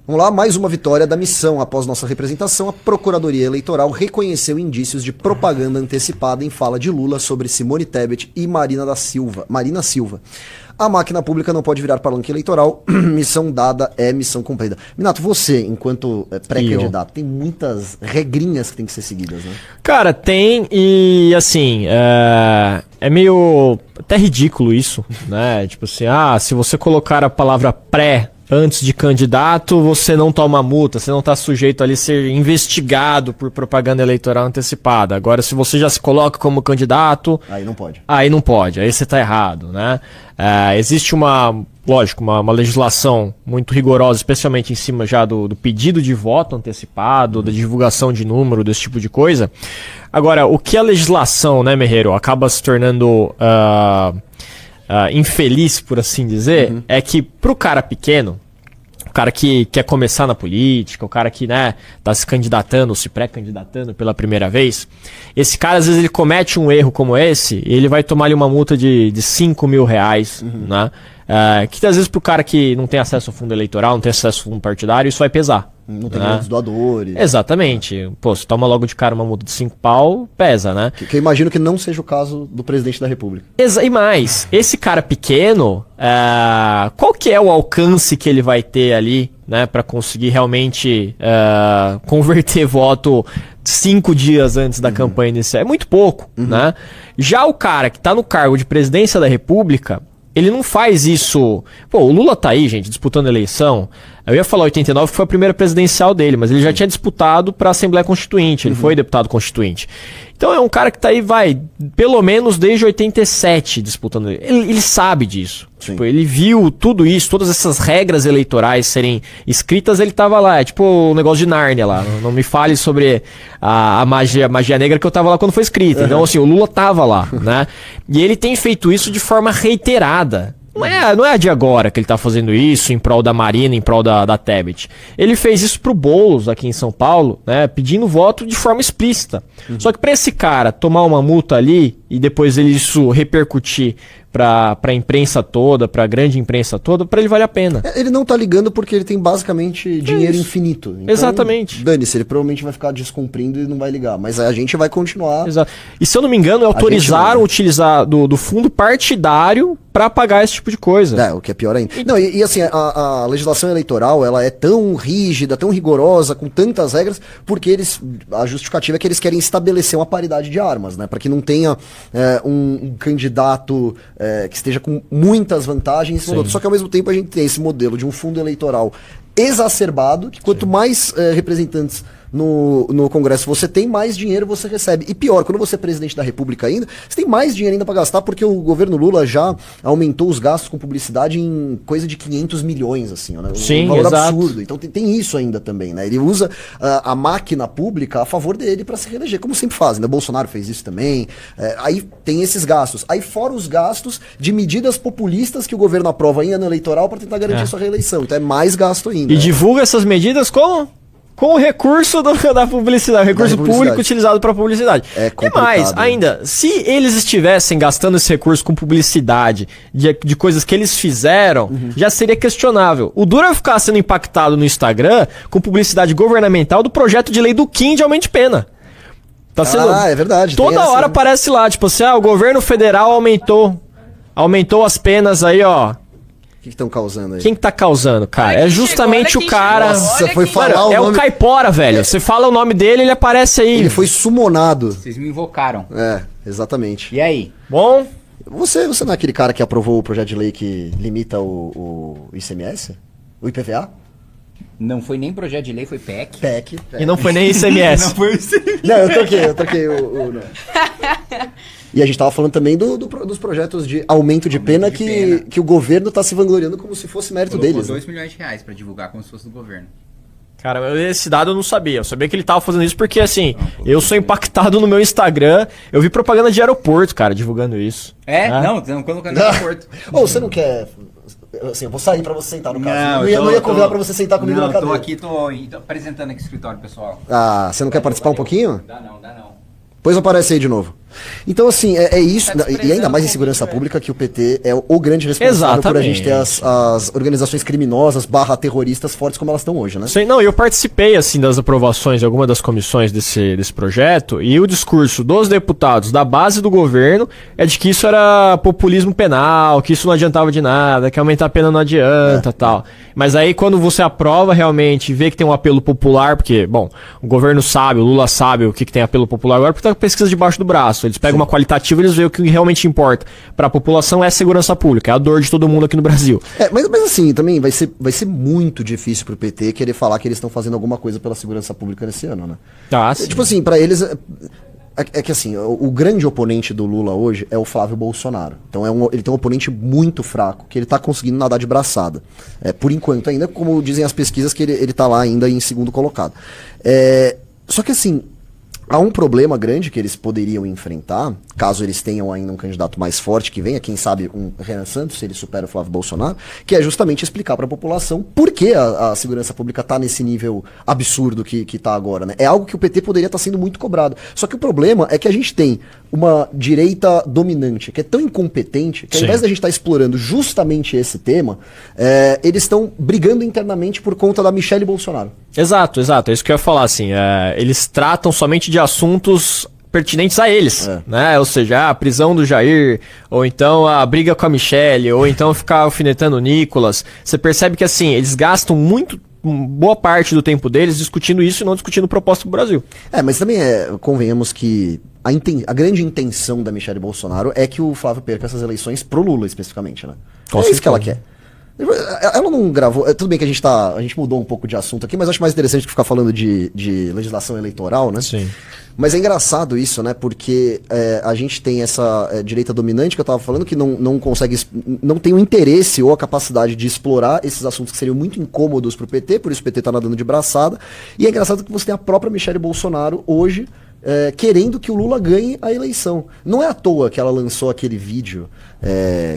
Vamos lá, mais uma vitória da missão. Após nossa representação, a Procuradoria Eleitoral reconheceu indícios de propaganda antecipada em fala de Lula sobre Simone Tebet e Marina Silva. A máquina pública não pode virar palanque eleitoral. Missão dada é missão cumprida. Minato, você, enquanto pré-candidato, tem muitas regrinhas que tem que ser seguidas, né? Cara, tem, e assim, é meio até ridículo isso, né? Tipo assim, se você colocar a palavra pré antes de candidato, você não toma multa, você não está sujeito ali a ser investigado por propaganda eleitoral antecipada. Agora, se você já se coloca como candidato... Aí não pode. Aí não pode, aí você está errado, né? Existe uma legislação muito rigorosa, especialmente em cima já do pedido de voto antecipado, da divulgação de número, desse tipo de coisa. Agora, o que a legislação, né, Merreiro, acaba se tornando... infeliz, por assim dizer, é que pro cara pequeno, o cara que quer começar na política, o cara que, né, tá se candidatando ou se pré-candidatando pela primeira vez, esse cara, às vezes, ele comete um erro como esse e ele vai tomar ali uma multa de 5 mil reais, né? Que às vezes pro cara que não tem acesso ao fundo eleitoral, não tem acesso ao fundo partidário, isso vai pesar. Não tem grandes doadores. Exatamente. Pô, se toma logo de cara uma multa de 5 pau, pesa, né? Que eu imagino que não seja o caso do presidente da República. E mais, esse cara pequeno, qual que é o alcance que ele vai ter ali, né, para conseguir realmente converter voto 5 dias antes da campanha inicial? É muito pouco, né? Já o cara que tá no cargo de presidência da República, ele não faz isso... Pô, o Lula tá aí, gente, disputando a eleição. Eu ia falar 89 que foi a primeira presidencial dele, mas ele já tinha disputado para a Assembleia Constituinte, ele foi deputado constituinte. Então é um cara que tá aí, pelo menos desde 87 disputando. Ele sabe disso. Tipo, ele viu tudo isso, todas essas regras eleitorais serem escritas, ele tava lá. É tipo o negócio de Nárnia lá. Não me fale sobre a magia negra que eu tava lá quando foi escrita. Então, assim, o Lula tava lá, né? E ele tem feito isso de forma reiterada. Não é de agora que ele tá fazendo isso em prol da Marina, em prol da Tebet. Ele fez isso pro Boulos aqui em São Paulo, né, pedindo voto de forma explícita. Só que pra esse cara tomar uma multa ali e depois isso repercutir pra imprensa toda, pra grande imprensa toda, pra ele vale a pena. Ele não tá ligando porque ele tem basicamente dinheiro infinito. Então, exatamente. Dane-se, ele provavelmente vai ficar descumprindo e não vai ligar. Mas a gente vai continuar. Exato. E se eu não me engano, autorizaram utilizar do fundo partidário pra pagar esse tipo de coisa. O que é pior ainda. Não, e assim, a legislação eleitoral, ela é tão rígida, tão rigorosa, com tantas regras, porque a justificativa é que eles querem estabelecer uma paridade de armas, né? Pra que não tenha um candidato que esteja com muitas vantagens. Só que ao mesmo tempo a gente tem esse modelo de um fundo eleitoral exacerbado, que quanto mais representantes no Congresso você tem, mais dinheiro você recebe. E pior, quando você é presidente da República ainda, você tem mais dinheiro ainda para gastar, porque o governo Lula já aumentou os gastos com publicidade em coisa de 500 milhões, assim, né? Sim, um valor exato. absurdo. Então tem isso ainda também, né? Ele usa a máquina pública a favor dele para se reeleger, como sempre fazem, né? Bolsonaro fez isso também. Aí tem esses gastos. Aí fora os gastos de medidas populistas que o governo aprova em ano eleitoral para tentar garantir sua reeleição. Então é mais gasto ainda. E divulga essas medidas como? Com o recurso da publicidade, o recurso público utilizado para publicidade. E mais, ainda, se eles estivessem gastando esse recurso com publicidade de coisas que eles fizeram, já seria questionável. O duro é ficar sendo impactado no Instagram com publicidade governamental do projeto de lei do Kim de aumento de pena. Tá sendo, é verdade. Toda hora aparece lá, tipo assim, o governo federal aumentou as penas aí, ó. O que estão causando aí? Quem que tá causando, cara? É justamente o cara... Nossa, foi falar o nome... É o Caipora, velho. Você fala o nome dele, ele aparece aí. Ele foi sumonado. Vocês me invocaram. Exatamente. E aí? Bom? Você não é aquele cara que aprovou o projeto de lei que limita o ICMS? O IPVA? Não foi nem projeto de lei, foi PEC. PEC. E não foi nem ICMS. Não foi ICMS. Não, eu troquei o nome. E a gente tava falando também dos projetos de aumento de pena que o governo tá se vangloriando como se fosse mérito deles. R$2 milhões pra divulgar como se fosse do governo. Cara, esse dado eu não sabia. Eu sabia que ele tava fazendo isso porque, assim, eu sou impactado no meu Instagram. Eu vi propaganda de aeroporto, cara, divulgando isso. Não, estamos colocando no aeroporto. Você não quer... Assim, eu vou sair pra você sentar no caso. Não ia convidar pra você sentar comigo na cadeira. Tô apresentando aqui o escritório, pessoal. Você não quer participar um pouquinho? Dá não. Pois aparece aí de novo. Então, assim, é isso, Tá e ainda mais em desprezando segurança o público, pública, que o PT é o grande responsável por a gente ter as organizações criminosas / terroristas fortes como elas estão hoje, né? Sim, não, eu participei, assim, das aprovações de alguma das comissões desse projeto, e o discurso dos deputados da base do governo é de que isso era populismo penal, que isso não adiantava de nada, que aumentar a pena não adianta, tal. Mas aí, quando você aprova realmente, vê que tem um apelo popular, porque, bom, o governo sabe, o Lula sabe o que tem apelo popular agora, porque tá com pesquisa debaixo do braço. Eles pegam uma qualitativa e eles veem o que realmente importa para a população é segurança pública, é a dor de todo mundo aqui no Brasil. Mas assim, também vai ser muito difícil pro PT querer falar que eles estão fazendo alguma coisa pela segurança pública nesse ano, né? Ah, sim. Tipo assim, pra eles... É que assim, o grande oponente do Lula hoje é o Flávio Bolsonaro. Então ele tem um oponente muito fraco, que ele tá conseguindo nadar de braçada. Por enquanto ainda, como dizem as pesquisas, que ele tá lá ainda em segundo colocado. Só que assim, há um problema grande que eles poderiam enfrentar, caso eles tenham ainda um candidato mais forte, que venha, quem sabe, um Renan Santos, se ele supera o Flávio Bolsonaro, que é justamente explicar para a população por que a segurança pública está nesse nível absurdo que está agora, né? É algo que o PT poderia estar sendo muito cobrado. Só que o problema é que a gente tem uma direita dominante, que é tão incompetente, que ao invés da gente estar explorando justamente esse tema, eles estão brigando internamente por conta da Michelle Bolsonaro. Exato. É isso que eu ia falar, assim. Eles tratam somente de assuntos pertinentes a eles, né? Ou seja, a prisão do Jair, ou então a briga com a Michelle, ou então ficar alfinetando o Nicolas. Você percebe que, assim, eles gastam boa parte do tempo deles discutindo isso e não discutindo proposta pro Brasil. Mas também convenhamos que a grande intenção da Michelle Bolsonaro é que o Flávio perca essas eleições pro Lula, especificamente, né? Isso que ela quer. Ela não gravou. Tudo bem que a gente mudou um pouco de assunto aqui, mas acho mais interessante que ficar falando de legislação eleitoral, né? Sim. Mas é engraçado isso, né? Porque a gente tem essa direita dominante que eu tava falando, que não consegue, não tem o interesse ou a capacidade de explorar esses assuntos que seriam muito incômodos pro PT, por isso o PT tá nadando de braçada. E é engraçado que você tem a própria Michelle Bolsonaro hoje querendo que o Lula ganhe a eleição. Não é à toa que ela lançou aquele vídeo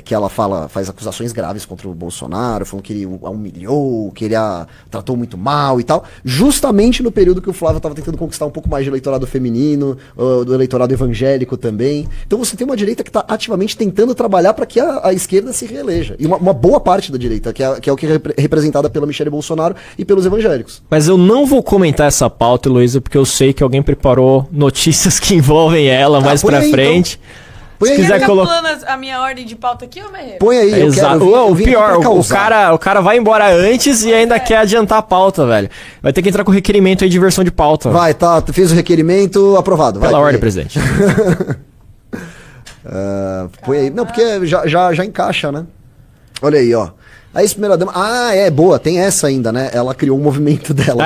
que ela faz acusações graves contra o Bolsonaro, falando que ele a humilhou, que ele a tratou muito mal e tal, justamente no período que o Flávio estava tentando conquistar um pouco mais de eleitorado feminino, do eleitorado evangélico também. Então você tem uma direita que está ativamente tentando trabalhar para que a esquerda se reeleja. E uma boa parte da direita, que é o que é representada pela Michelle Bolsonaro e pelos evangélicos. Mas eu não vou comentar essa pauta, Heloísa, porque eu sei que alguém preparou notícias que envolvem ela mais pra frente. Então. Se quiser colocar a minha ordem de pauta aqui, ô Merreiro? Põe aí, Exato. O pior, o cara vai embora antes e ainda quer adiantar a pauta, velho. Vai ter que entrar com requerimento aí de versão de pauta. Vai, tá, fez o requerimento, aprovado. Pela ordem, presidente. Põe aí. Não, porque já encaixa, né? Olha aí, ó. A ex-primeira-dama... boa, tem essa ainda, né? Ela criou um movimento dela.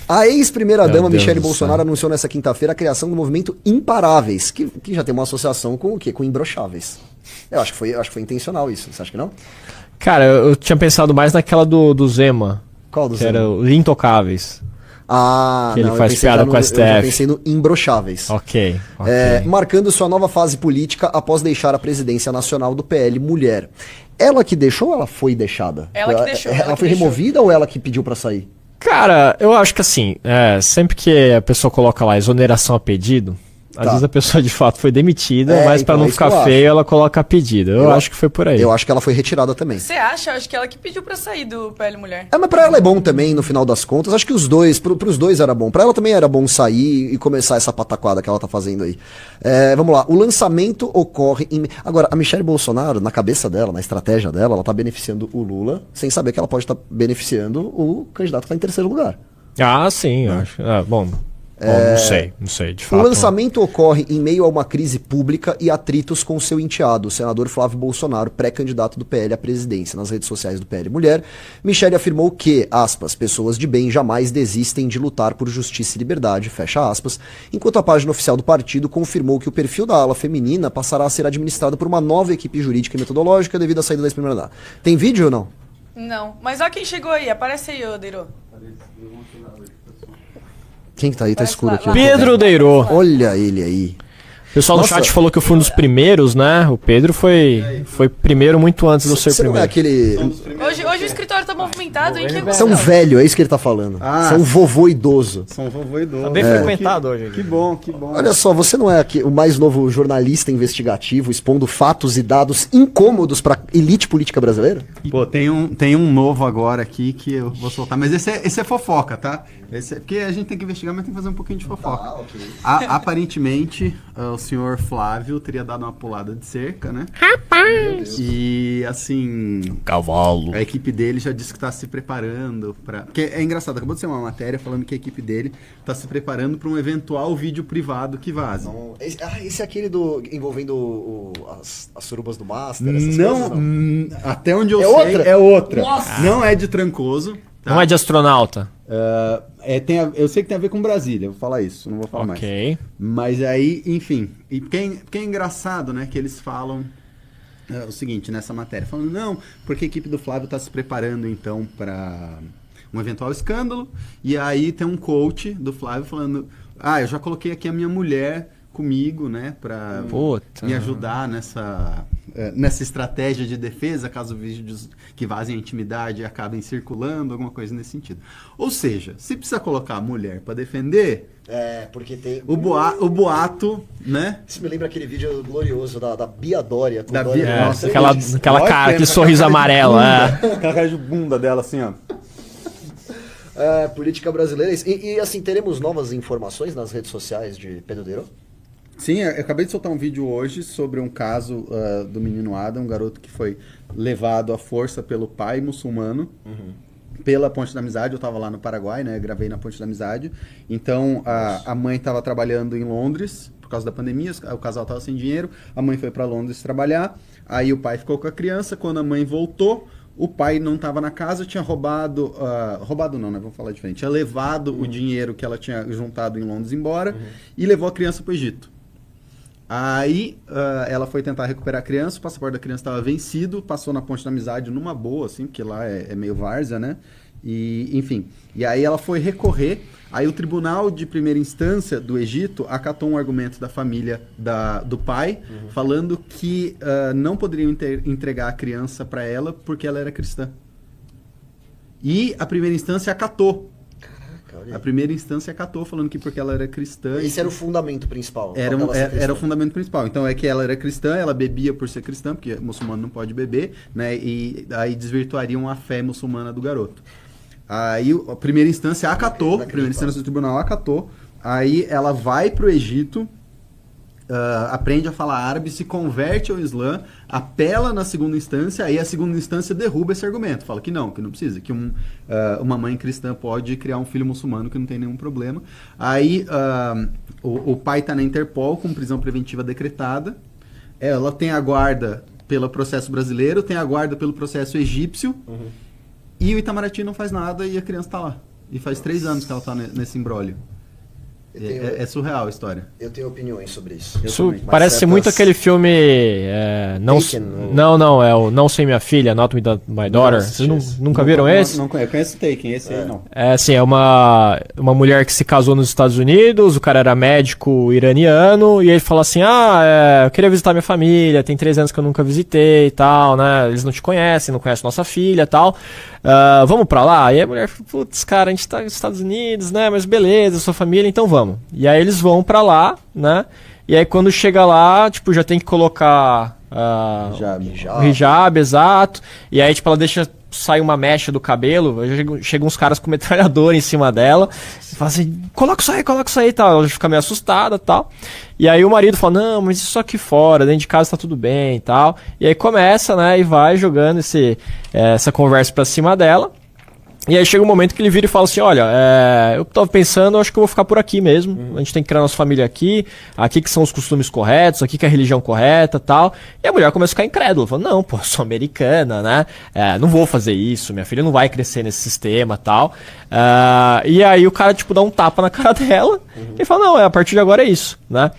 A ex-primeira-dama Michelle Bolsonaro anunciou nessa quinta-feira a criação do movimento Imparáveis, que já tem uma associação com o quê? Com imbrocháveis. Eu acho que foi intencional isso, você acha que não? Cara, eu tinha pensado mais naquela do Zema. Qual do que Zema? Era os Intocáveis. Que ele faz piada com a STF. Eu já pensei no imbrocháveis. Ok. Marcando sua nova fase política após deixar a presidência nacional do PL Mulher. Ela que deixou ou ela foi deixada? Ela que deixou. Ela foi removida ou ela que pediu pra sair? Cara, eu acho que assim, sempre que a pessoa coloca lá exoneração a pedido, às vezes a pessoa de fato foi demitida, mas pra não ficar feio, ela coloca a pedido. Eu acho que foi por aí. Eu acho que ela foi retirada também. Você acha? Eu acho que ela que pediu pra sair do PL Mulher. Mas pra ela é bom também, no final das contas. Acho que os dois, pros dois era bom. Pra ela também era bom sair e começar essa pataquada que ela tá fazendo aí. Vamos lá. O lançamento ocorre em... Agora, a Michelle Bolsonaro, na cabeça dela, na estratégia dela, ela tá beneficiando o Lula, sem saber que ela pode estar beneficiando o candidato que tá em terceiro lugar. Ah, sim, eu acho. Bom, não sei, de fato. O lançamento ocorre em meio a uma crise pública e atritos com seu enteado, o senador Flávio Bolsonaro, pré-candidato do PL à presidência. Nas redes sociais do PL Mulher, Michelle afirmou que, aspas, pessoas de bem jamais desistem de lutar por justiça e liberdade, fecha aspas, enquanto a página oficial do partido confirmou que o perfil da ala feminina passará a ser administrado por uma nova equipe jurídica e metodológica devido à saída da ex-primeira-dama. Tem vídeo ou não? Não, mas olha quem chegou aí, aparece aí, ô Deiro. Quem que tá aí? Tá escuro aqui. Pedro Deirô. Olha ele aí. O pessoal no chat falou que eu fui um dos primeiros, né? O Pedro foi primeiro muito antes de eu ser o primeiro. Não é aquele... Hoje o escritório tá tá movimentado, hein? Você é um velho, é isso que ele tá falando. Você é um vovô idoso. São vovô idoso. Tá bem frequentado hoje. Que bom, que bom. Olha só, você não é aqui o mais novo jornalista investigativo expondo fatos e dados incômodos pra elite política brasileira? Pô, tem um novo agora aqui que eu vou soltar, mas esse é fofoca, tá? Porque a gente tem que investigar, mas tem que fazer um pouquinho de fofoca. Ok. Aparentemente, o senhor Flávio teria dado uma pulada de cerca, né? Rapaz! E, assim... Cavalo. A equipe dele já disse que tá se preparando pra... Porque é engraçado, acabou de ser uma matéria falando que a equipe dele tá se preparando pra um eventual vídeo privado que vaze. Não, esse é aquele envolvendo as surubas do Master, essas Não, coisas, até onde eu É sei, outra? é outra. Não é de Trancoso. Tá? Não é de astronauta. Eu sei que tem a ver com Brasília, eu vou falar isso, não vou falar mais. Ok. Mas aí, enfim, e porque é engraçado, né, que eles falam o seguinte nessa matéria, falando, não, porque a equipe do Flávio está se preparando então para um eventual escândalo, e aí tem um coach do Flávio falando, eu já coloquei aqui a minha mulher comigo, né, para me ajudar nessa estratégia de defesa, caso vídeos que vazem a intimidade acabem circulando, alguma coisa nesse sentido. Ou seja, se precisa colocar a mulher para defender, porque tem... o boato, né? Isso me lembra aquele vídeo glorioso da Bia Dória. Com Da Dória Bia- no Nossa, Master. Aquela cara, aquele sorriso amarelo. Aquela cara de bunda dela, assim, ó. Política brasileira. E assim, teremos novas informações nas redes sociais de Pedro Deiro? Sim, eu acabei de soltar um vídeo hoje sobre um caso do menino Adam, um garoto que foi levado à força pelo pai muçulmano pela Ponte da Amizade. Eu estava lá no Paraguai, né? Gravei na Ponte da Amizade. Então, a mãe estava trabalhando em Londres por causa da pandemia, o casal estava sem dinheiro, a mãe foi para Londres trabalhar, aí o pai ficou com a criança, quando a mãe voltou, o pai não estava na casa, tinha roubado não, né? Vamos falar diferente. Tinha levado o dinheiro que ela tinha juntado em Londres embora e levou a criança para o Egito. Aí ela foi tentar recuperar a criança, o passaporte da criança estava vencido, passou na Ponte da Amizade numa boa, assim, porque lá é meio várzea, né? E, enfim, e aí ela foi recorrer, aí o Tribunal de Primeira Instância do Egito acatou um argumento da família do pai, falando que não poderiam entregar a criança para ela porque ela era cristã. E a primeira instância acatou. A primeira instância acatou, falando que porque ela era cristã... Esse era o fundamento principal. Era o fundamento principal. Então é que ela era cristã, ela bebia por ser cristã, porque muçulmano não pode beber, né? E aí desvirtuariam a fé muçulmana do garoto. Aí a primeira instância acatou, a primeira instância do tribunal acatou, aí ela vai pro Egito, aprende a falar árabe, se converte ao Islã, apela na segunda instância, aí a segunda instância derruba esse argumento, fala que não precisa, que uma mãe cristã pode criar um filho muçulmano que não tem nenhum problema. Aí o pai está na Interpol com prisão preventiva decretada, ela tem a guarda pelo processo brasileiro, tem a guarda pelo processo egípcio, e o Itamaraty não faz nada e a criança está lá. E faz 3 anos que ela está nesse imbróglio. É surreal a história. Eu tenho opiniões sobre isso. Isso parece muito aquele filme. Não, é o Não Sei Minha Filha, Not With My Daughter. Vocês nunca viram esse? Não conheço. Eu conheço o Taken, esse aí não. É assim, é uma mulher que se casou nos Estados Unidos, o cara era médico iraniano, e ele fala assim: eu queria visitar minha família, tem 3 anos que eu nunca visitei e tal, né? Eles não te conhecem, não conhecem nossa filha e tal. Vamos pra lá? E a mulher fala: putz, cara, a gente tá nos Estados Unidos, né? Mas beleza, sua família, então vamos. E aí eles vão pra lá, né? E aí quando chega lá, tipo, já tem que colocar o hijab, exato. E aí, tipo, ela deixa sair uma mecha do cabelo, chegam uns caras com metralhador em cima dela, e fala assim, coloca isso aí e tal. Ela fica meio assustada e tal. E aí o marido fala, não, mas isso aqui fora, dentro de casa tá tudo bem e tal. E aí começa, né, e vai jogando essa conversa pra cima dela. E aí chega um momento que ele vira e fala assim, olha, eu tava pensando, acho que eu vou ficar por aqui mesmo, a gente tem que criar nossa família aqui que são os costumes corretos, aqui que é a religião correta e tal. E a mulher começa a ficar incrédula, fala, não, pô, eu sou americana, né, não vou fazer isso, minha filha não vai crescer nesse sistema e tal. E aí o cara, tipo, dá um tapa na cara dela e fala, não, a partir de agora é isso, né.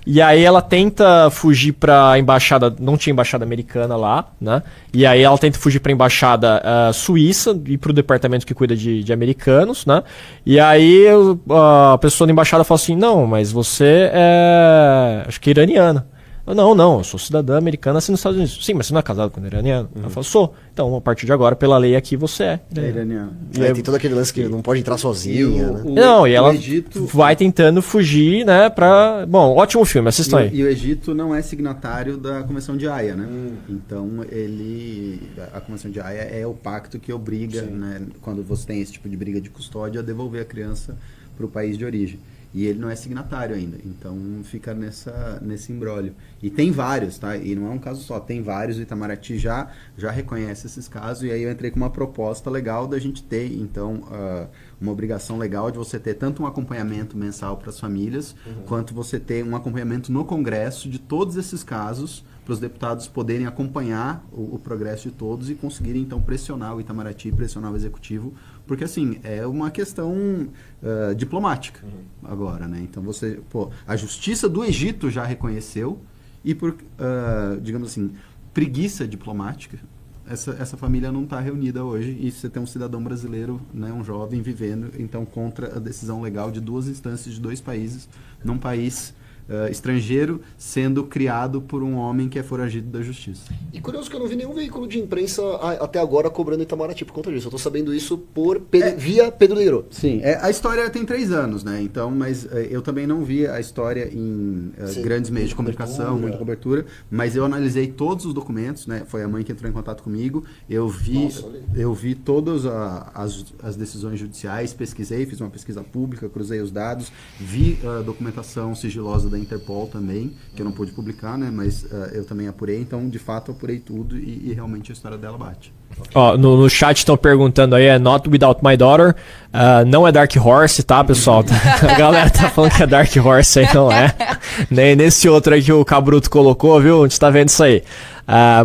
E aí ela tenta fugir pra embaixada, não tinha embaixada americana lá, né? E aí ela tenta fugir pra embaixada suíça e pro departamento que cuida de americanos, né? E aí a pessoa da embaixada fala assim, não, mas você é, acho que é iraniana, Não, eu sou cidadã americana assim nos Estados Unidos. Sim, mas você não é casado com um iraniano? Ela falou, sou. Então, a partir de agora, pela lei aqui, você é. É iraniano. E aí tem todo aquele lance que não pode entrar sozinha, né? Não, e ela Egito, vai tentando fugir, né, pra... Bom, ótimo filme, assistam aí. e o Egito não é signatário da Convenção de Haia, né? Então, a Convenção de Haia é o pacto que obriga, né, quando você tem esse tipo de briga de custódia, a devolver a criança para o país de origem. E ele não é signatário ainda, então fica nesse imbróglio. E tem vários, tá? E não é um caso só, tem vários. O Itamaraty já reconhece esses casos, e aí eu entrei com uma proposta legal da gente ter, então, uma obrigação legal de você ter tanto um acompanhamento mensal para as famílias, quanto você ter um acompanhamento no Congresso de todos esses casos, para os deputados poderem acompanhar o progresso de todos e conseguirem, então, pressionar o Itamaraty, pressionar o Executivo, porque, assim, é uma questão diplomática agora, né? Então, a Justiça do Egito já reconheceu e por, digamos assim, preguiça diplomática, essa família não está reunida hoje e você tem um cidadão brasileiro, né, um jovem vivendo, então, contra a decisão legal de 2 instâncias de 2 países, num país estrangeiro sendo criado por um homem que é foragido da justiça. E curioso que eu não vi nenhum veículo de imprensa até agora cobrando Itamaraty por conta disso. Eu tô sabendo isso via Pedro Leiro. Sim, a história tem 3 anos, né? Então, mas eu também não vi a história em grandes meios de comunicação, muita cobertura, mas eu analisei todos os documentos, né? Foi a mãe que entrou em contato comigo, eu vi todas as decisões judiciais, pesquisei, fiz uma pesquisa pública, cruzei os dados, vi a documentação sigilosa da Interpol também, que eu não pude publicar, né? Mas eu também apurei, então de fato apurei tudo e realmente a história dela bate. Ó, no chat estão perguntando aí, é Not Without My Daughter, não é Dark Horse, tá, pessoal? A galera tá falando que é Dark Horse aí, não é. Nem nesse outro aí que o Cabruto colocou, viu? A gente tá vendo isso aí.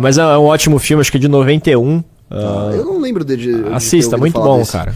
Mas é um ótimo filme, acho que é de 91. Eu não lembro de Assista, ter ouvido muito falar bom, desse. cara.